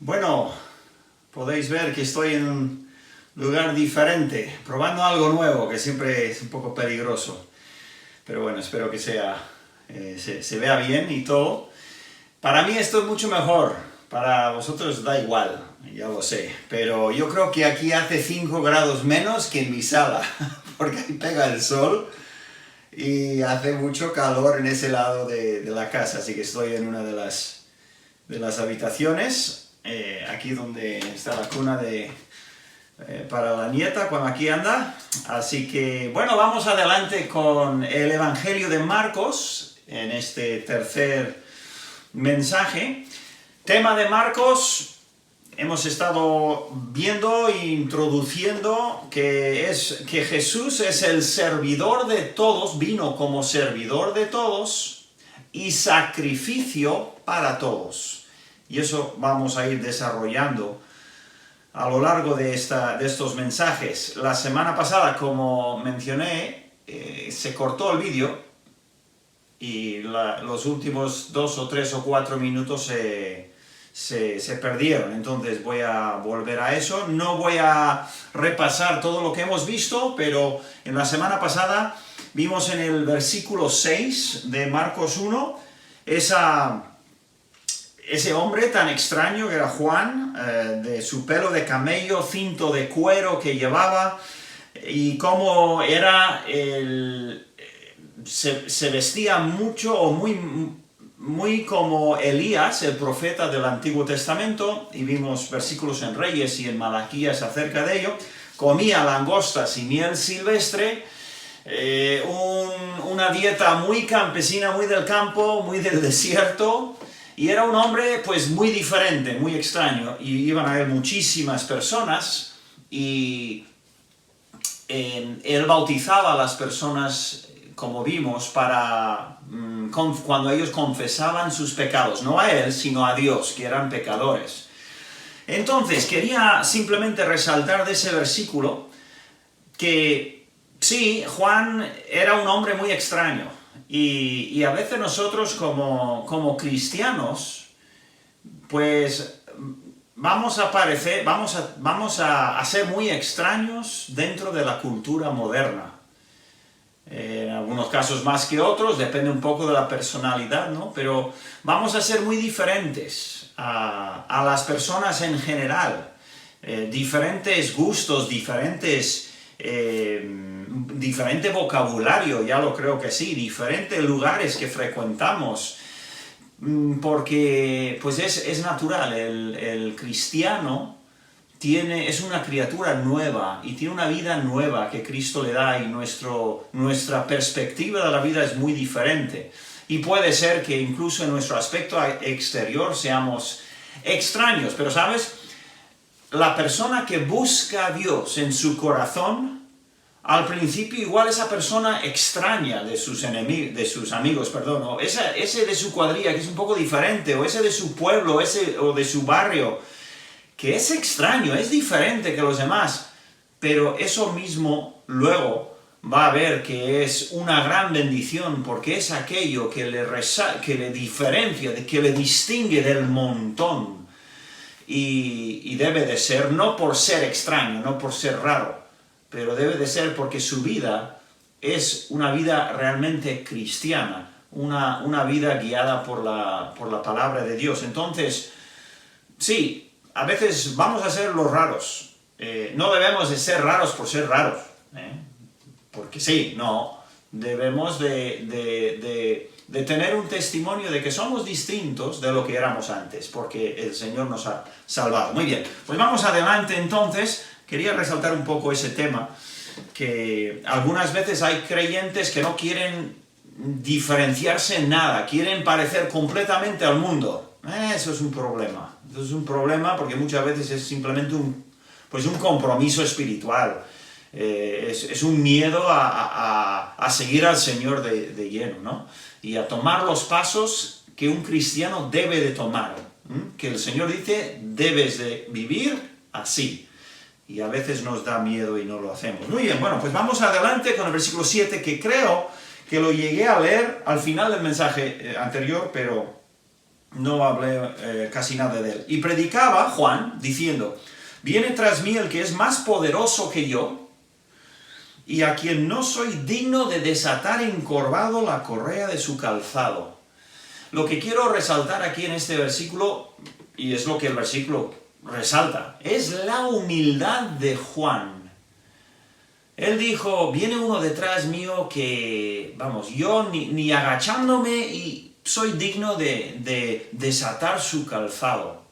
Bueno, podéis ver que estoy en un lugar diferente, probando algo nuevo, que siempre es un poco peligroso. Pero bueno, espero que se vea bien y todo. Para mí esto es mucho mejor, para vosotros da igual, ya lo sé. Pero yo creo que aquí hace 5 grados menos que en mi sala, porque ahí pega el sol y hace mucho calor en ese lado de la casa. Así que estoy en una de las habitaciones, aquí donde está la cuna para la nieta cuando aquí anda. Así que, bueno, vamos adelante con el Evangelio de Marcos, en este tercer mensaje. Tema de Marcos, hemos estado viendo e introduciendo que Jesús es el servidor de todos, vino como servidor de todos y sacrificio para todos. Y eso vamos a ir desarrollando a lo largo de estos mensajes. La semana pasada, como mencioné, se cortó el vídeo y los últimos 2 o 3 o 4 minutos se perdieron. Entonces voy a volver a eso. No voy a repasar todo lo que hemos visto, pero en la semana pasada vimos en el versículo 6 de Marcos 1 ese hombre tan extraño que era Juan, de su pelo de camello, cinto de cuero que llevaba, y cómo era se vestía mucho o muy como Elías, el profeta del Antiguo Testamento, y vimos versículos en Reyes y en Malaquías acerca de ello. Comía langostas y miel silvestre, una dieta muy campesina, muy del campo, muy del desierto. Y era un hombre pues muy diferente, muy extraño, y iban a ver muchísimas personas, y él bautizaba a las personas, como vimos, cuando ellos confesaban sus pecados, no a él, sino a Dios, que eran pecadores. Entonces, quería simplemente resaltar de ese versículo que sí, Juan era un hombre muy extraño. Y a veces nosotros como cristianos, pues vamos a ser muy extraños dentro de la cultura moderna. En algunos casos más que otros, depende un poco de la personalidad, ¿no? Pero vamos a ser muy diferentes a las personas en general. Diferentes gustos, diferente vocabulario, ya lo creo que sí, diferentes lugares que frecuentamos, porque pues es natural, el cristiano es una criatura nueva y tiene una vida nueva que Cristo le da, y nuestra perspectiva de la vida es muy diferente. Y puede ser que incluso en nuestro aspecto exterior seamos extraños, pero ¿sabes? La persona que busca a Dios en su corazón, al principio igual esa persona extraña de sus amigos, o ese de su cuadrilla que es un poco diferente, o ese de su pueblo, o de su barrio, que es extraño, es diferente que los demás, pero eso mismo luego va a ver que es una gran bendición, porque es aquello que le diferencia, que le distingue del montón, y debe de ser, no por ser extraño, no por ser raro, pero debe de ser porque su vida es una vida realmente cristiana, una vida guiada por la palabra de Dios. Entonces, sí, a veces vamos a ser los raros. No debemos de ser raros por ser raros, porque sí, no. Debemos de tener un testimonio de que somos distintos de lo que éramos antes, porque el Señor nos ha salvado. Muy bien, pues vamos adelante entonces. Quería resaltar un poco ese tema, que algunas veces hay creyentes que no quieren diferenciarse en nada, quieren parecer completamente al mundo. Eso es un problema. Eso es un problema porque muchas veces es simplemente un compromiso espiritual. Es un miedo a seguir al Señor de lleno, ¿no? Y a tomar los pasos que un cristiano debe de tomar. Que el Señor dice, debes de vivir así. Y a veces nos da miedo y no lo hacemos. Muy bien, bueno, pues vamos adelante con el versículo 7, que creo que lo llegué a leer al final del mensaje anterior, pero no hablé casi nada de él. Y predicaba Juan diciendo, viene tras mí el que es más poderoso que yo, y a quien no soy digno de desatar encorvado la correa de su calzado. Lo que quiero resaltar aquí en este versículo, y es lo que el versículo resalta, es la humildad de Juan. Él dijo, viene uno detrás mío que, vamos, yo ni agachándome y soy digno de desatar su calzado.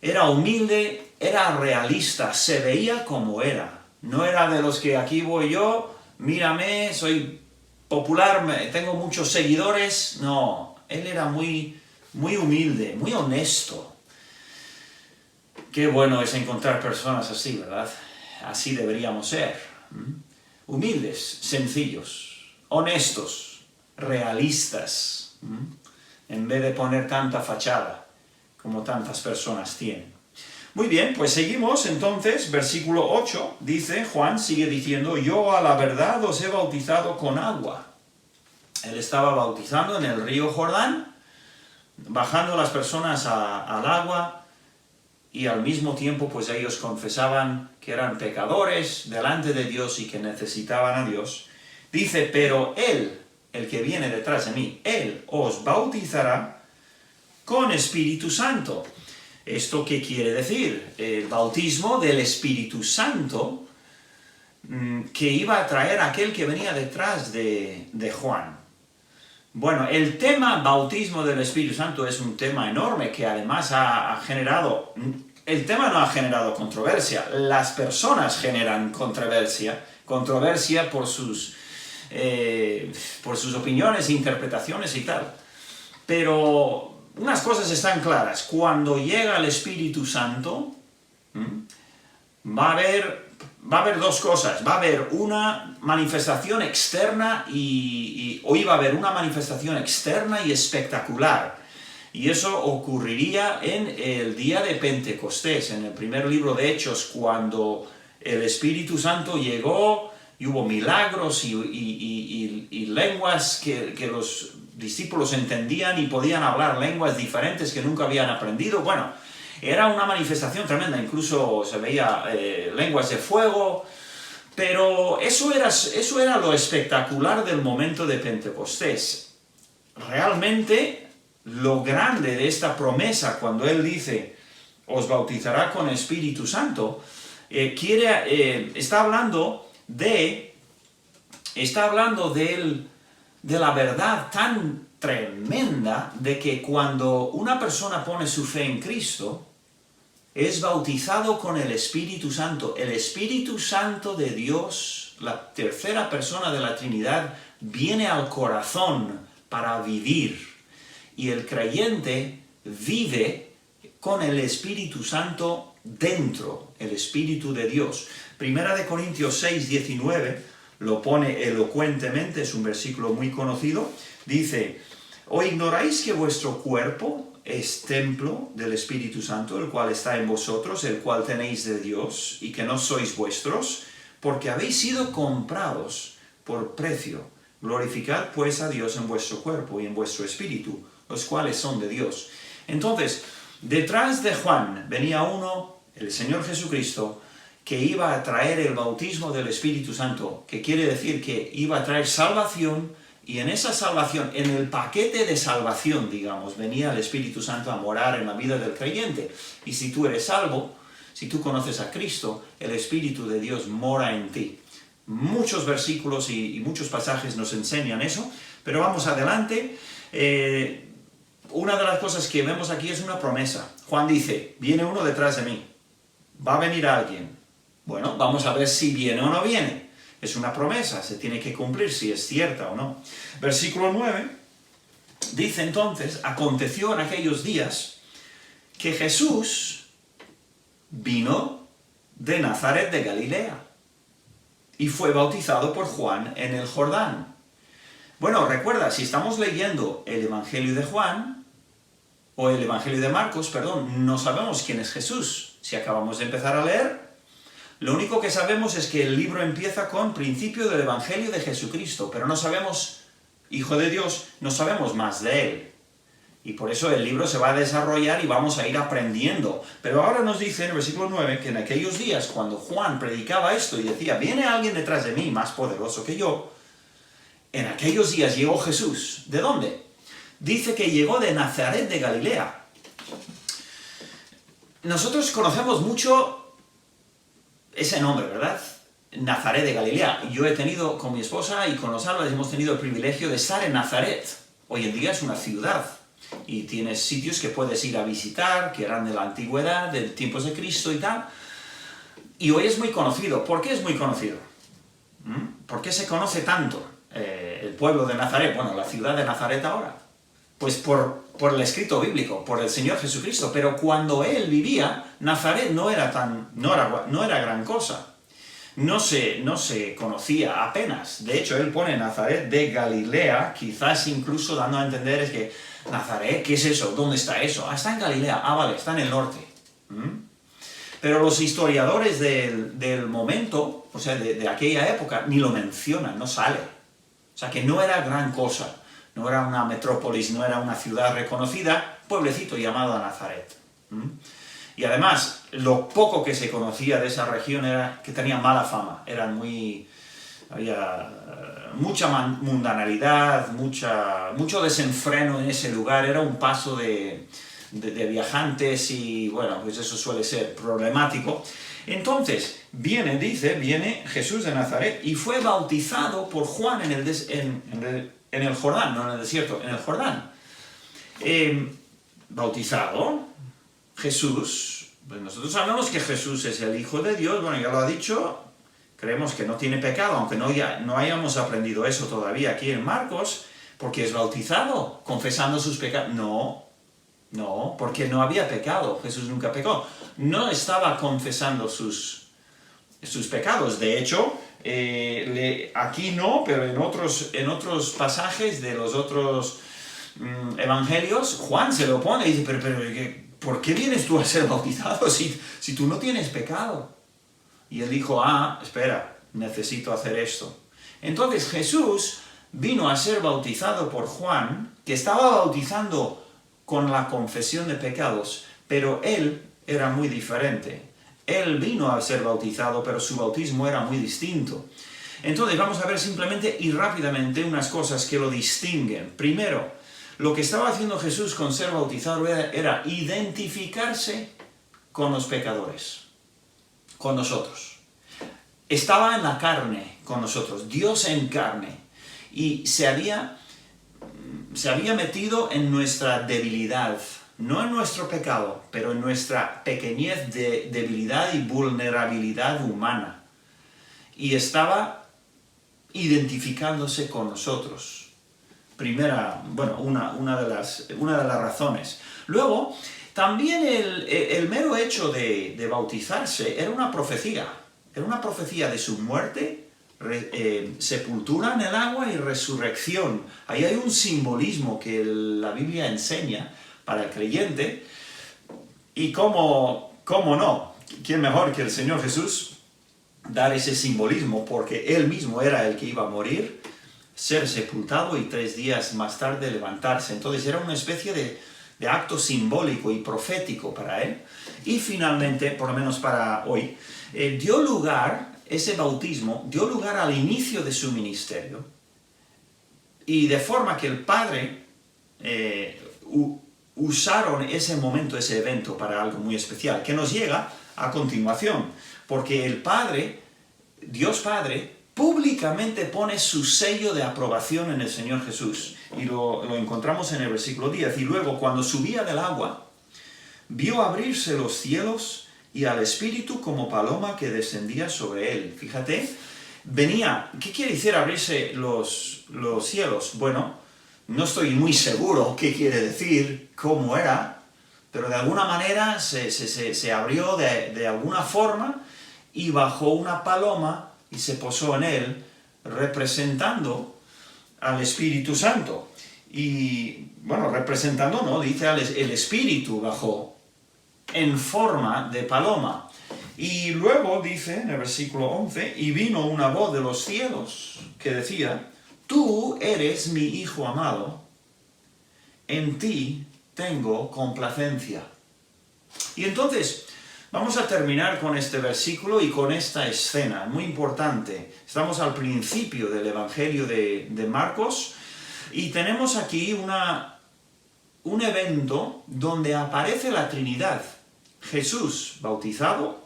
Era humilde, era realista, se veía como era. No era de los que aquí voy yo, mírame, soy popular, tengo muchos seguidores. No, él era muy humilde, muy honesto. Qué bueno es encontrar personas así, ¿verdad? Así deberíamos ser. Humildes, sencillos, honestos, realistas, en vez de poner tanta fachada como tantas personas tienen. Muy bien, pues seguimos entonces, versículo 8, dice, Juan sigue diciendo, yo a la verdad os he bautizado con agua. Él estaba bautizando en el río Jordán, bajando las personas al agua, y al mismo tiempo pues ellos confesaban que eran pecadores delante de Dios y que necesitaban a Dios. Dice, pero Él, el que viene detrás de mí, Él os bautizará con Espíritu Santo. ¿Esto qué quiere decir? El bautismo del Espíritu Santo que iba a traer aquel que venía detrás de Juan. Bueno, el tema bautismo del Espíritu Santo es un tema enorme que además ha generado... El tema no ha generado controversia, las personas generan controversia por sus opiniones, interpretaciones y tal. Pero unas cosas están claras, cuando llega el Espíritu Santo, va a haber dos cosas, va a haber una manifestación externa hoy va a haber una manifestación externa y espectacular. Y eso ocurriría en el día de Pentecostés, en el primer libro de Hechos, cuando el Espíritu Santo llegó y hubo milagros y lenguas que los discípulos entendían y podían hablar lenguas diferentes que nunca habían aprendido. Bueno, era una manifestación tremenda, incluso se veía lenguas de fuego, pero eso era lo espectacular del momento de Pentecostés. Realmente, lo grande de esta promesa, cuando Él dice, os bautizará con Espíritu Santo, está hablando de la verdad tan tremenda de que cuando una persona pone su fe en Cristo, es bautizado con el Espíritu Santo. El Espíritu Santo de Dios, la tercera persona de la Trinidad, viene al corazón para vivir. Y el creyente vive con el Espíritu Santo dentro, el Espíritu de Dios. Primera de Corintios 6, 19 lo pone elocuentemente, es un versículo muy conocido. Dice, ¿o ignoráis que vuestro cuerpo es templo del Espíritu Santo, el cual está en vosotros, el cual tenéis de Dios, y que no sois vuestros, porque habéis sido comprados por precio? Glorificad pues a Dios en vuestro cuerpo y en vuestro espíritu, los cuales son de Dios. Entonces, detrás de Juan venía uno, el Señor Jesucristo, que iba a traer el bautismo del Espíritu Santo, que quiere decir que iba a traer salvación, y en esa salvación, en el paquete de salvación, digamos, venía el Espíritu Santo a morar en la vida del creyente. Y si tú eres salvo, si tú conoces a Cristo, el Espíritu de Dios mora en ti. Muchos versículos y muchos pasajes nos enseñan eso, pero vamos adelante. Una de las cosas que vemos aquí es una promesa. Juan dice, viene uno detrás de mí, va a venir alguien. Bueno, vamos a ver si viene o no viene. Es una promesa, se tiene que cumplir si es cierta o no. Versículo 9 dice entonces, aconteció en aquellos días que Jesús vino de Nazaret de Galilea y fue bautizado por Juan en el Jordán. Bueno, recuerda, si estamos leyendo el Evangelio de Juan, o el Evangelio de Marcos, perdón, no sabemos quién es Jesús. Si acabamos de empezar a leer, lo único que sabemos es que el libro empieza con principio del Evangelio de Jesucristo, pero no sabemos, Hijo de Dios, no sabemos más de Él. Y por eso el libro se va a desarrollar y vamos a ir aprendiendo. Pero ahora nos dice en el versículo 9 que en aquellos días, cuando Juan predicaba esto y decía, viene alguien detrás de mí más poderoso que yo, en aquellos días llegó Jesús. ¿De dónde? Dice que llegó de Nazaret de Galilea. Nosotros conocemos mucho ese nombre, ¿verdad? Nazaret de Galilea. Yo he tenido, con mi esposa y con los árabes, hemos tenido el privilegio de estar en Nazaret. Hoy en día es una ciudad. Y tienes sitios que puedes ir a visitar, que eran de la antigüedad, de tiempos de Cristo y tal. Y hoy es muy conocido. ¿Por qué es muy conocido? ¿Por qué se conoce tanto el pueblo de Nazaret? Bueno, la ciudad de Nazaret ahora. Pues por el escrito bíblico, por el Señor Jesucristo. Pero cuando Él vivía, Nazaret no era gran cosa. No se conocía apenas. De hecho, Él pone Nazaret de Galilea, quizás incluso dando a entender es que Nazaret, ¿qué es eso? ¿Dónde está eso? Ah, está en Galilea. Ah, vale, está en el norte. Pero los historiadores del momento, o sea, de aquella época, ni lo mencionan, no sale. O sea, que no era gran cosa. No era una metrópolis, no era una ciudad reconocida, pueblecito llamado Nazaret. Y además, lo poco que se conocía de esa región era que tenía mala fama. Había mucha mundanalidad, mucho desenfreno en ese lugar. Era un paso de viajantes y, bueno, pues eso suele ser problemático. Entonces, viene Jesús de Nazaret y fue bautizado por Juan en el Jordán, no en el desierto, en el Jordán. Bautizado, Jesús, pues nosotros sabemos que Jesús es el Hijo de Dios, bueno, ya lo ha dicho, creemos que no tiene pecado, aunque no hayamos aprendido eso todavía aquí en Marcos, porque es bautizado, confesando sus pecados. No, porque no había pecado, Jesús nunca pecó. No estaba confesando sus pecados, de hecho, aquí no, pero en otros pasajes de los otros evangelios, Juan se lo pone y dice, pero ¿por qué vienes tú a ser bautizado si tú no tienes pecado? Y él dijo, espera, necesito hacer esto. Entonces Jesús vino a ser bautizado por Juan, que estaba bautizando con la confesión de pecados, pero él era muy diferente. Él vino a ser bautizado, pero su bautismo era muy distinto. Entonces vamos a ver simplemente y rápidamente unas cosas que lo distinguen. Primero, lo que estaba haciendo Jesús con ser bautizado era identificarse con los pecadores, con nosotros. Estaba en la carne con nosotros, Dios en carne, y se había metido en nuestra debilidad, no en nuestro pecado, pero en nuestra pequeñez de debilidad y vulnerabilidad humana. Y estaba identificándose con nosotros. Una de las razones. Luego, también el mero hecho de bautizarse era una profecía. Era una profecía de su muerte, sepultura en el agua y resurrección. Ahí hay un simbolismo que la Biblia enseña para el creyente. Y cómo no, ¿quién mejor que el Señor Jesús dar ese simbolismo? Porque Él mismo era el que iba a morir, ser sepultado y 3 días más tarde levantarse. Entonces era una especie de acto simbólico y profético para Él. Y finalmente, por lo menos para hoy, ese bautismo dio lugar al inicio de su ministerio, y de forma que el Padre usaron ese momento, ese evento para algo muy especial, que nos llega a continuación, porque el Padre, Dios Padre, públicamente pone su sello de aprobación en el Señor Jesús, y lo encontramos en el versículo 10, y luego cuando subía del agua, vio abrirse los cielos y al Espíritu como paloma que descendía sobre él. Fíjate, ¿qué quiere decir abrirse los cielos? Bueno, no estoy muy seguro qué quiere decir, cómo era, pero de alguna manera se abrió de alguna forma y bajó una paloma y se posó en él, representando al Espíritu Santo. Y, bueno, representando, no, dice el Espíritu bajó en forma de paloma. Y luego dice en el versículo 11, y vino una voz de los cielos que decía, tú eres mi Hijo amado, en ti tengo complacencia. Y entonces, vamos a terminar con este versículo y con esta escena, muy importante. Estamos al principio del Evangelio de Marcos, y tenemos aquí un evento donde aparece la Trinidad. Jesús bautizado,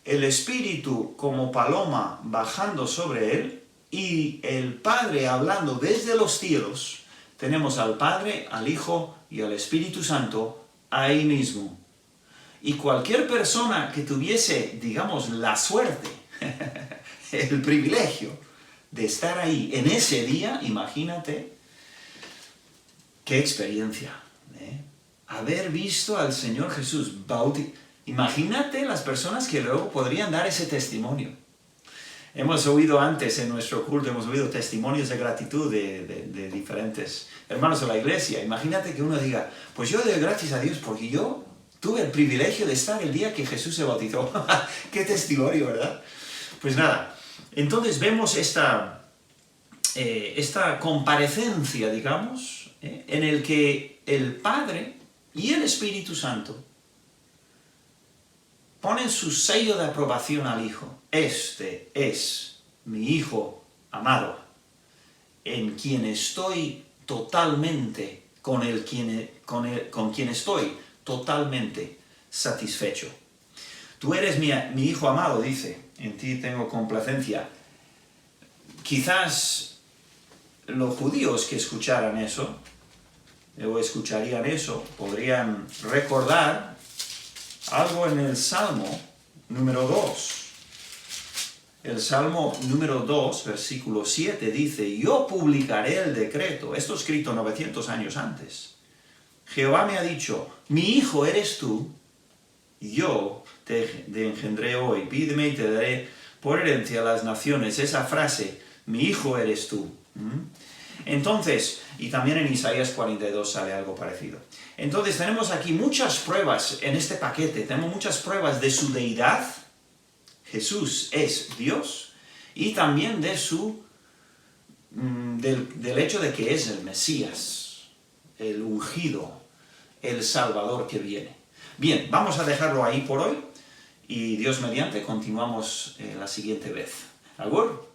el Espíritu como paloma bajando sobre él, y el Padre hablando desde los cielos. Tenemos al Padre, al Hijo y al Espíritu Santo ahí mismo. Y cualquier persona que tuviese, digamos, la suerte, el privilegio de estar ahí en ese día, imagínate, qué experiencia, ¿eh? Haber visto al Señor Jesús imagínate las personas que luego podrían dar ese testimonio. Hemos oído antes en nuestro culto, hemos oído testimonios de gratitud de diferentes hermanos de la iglesia. Imagínate que uno diga, pues yo doy gracias a Dios porque yo tuve el privilegio de estar el día que Jesús se bautizó. ¡Qué testimonio!, ¿verdad? Pues nada, entonces vemos esta comparecencia, digamos, en el que el Padre y el Espíritu Santo ponen su sello de aprobación al Hijo. Este es mi Hijo amado, en quien estoy totalmente, con quien estoy totalmente satisfecho. Tú eres mi Hijo amado, dice, en ti tengo complacencia. Quizás los judíos que escucharan eso, o escucharían eso, podrían recordar algo en el Salmo número 2. El Salmo número 2, versículo 7, dice, yo publicaré el decreto. Esto escrito 900 años antes. Jehová me ha dicho, mi hijo eres tú, yo te engendré hoy, pídeme y te daré por herencia a las naciones. Esa frase, mi hijo eres tú. Entonces, y también en Isaías 42 sale algo parecido. Entonces tenemos aquí muchas pruebas en este paquete, tenemos muchas pruebas de su deidad, Jesús es Dios, y también de del hecho de que es el Mesías, el ungido, el Salvador que viene. Bien, vamos a dejarlo ahí por hoy, y Dios mediante continuamos la siguiente vez. ¿Agur?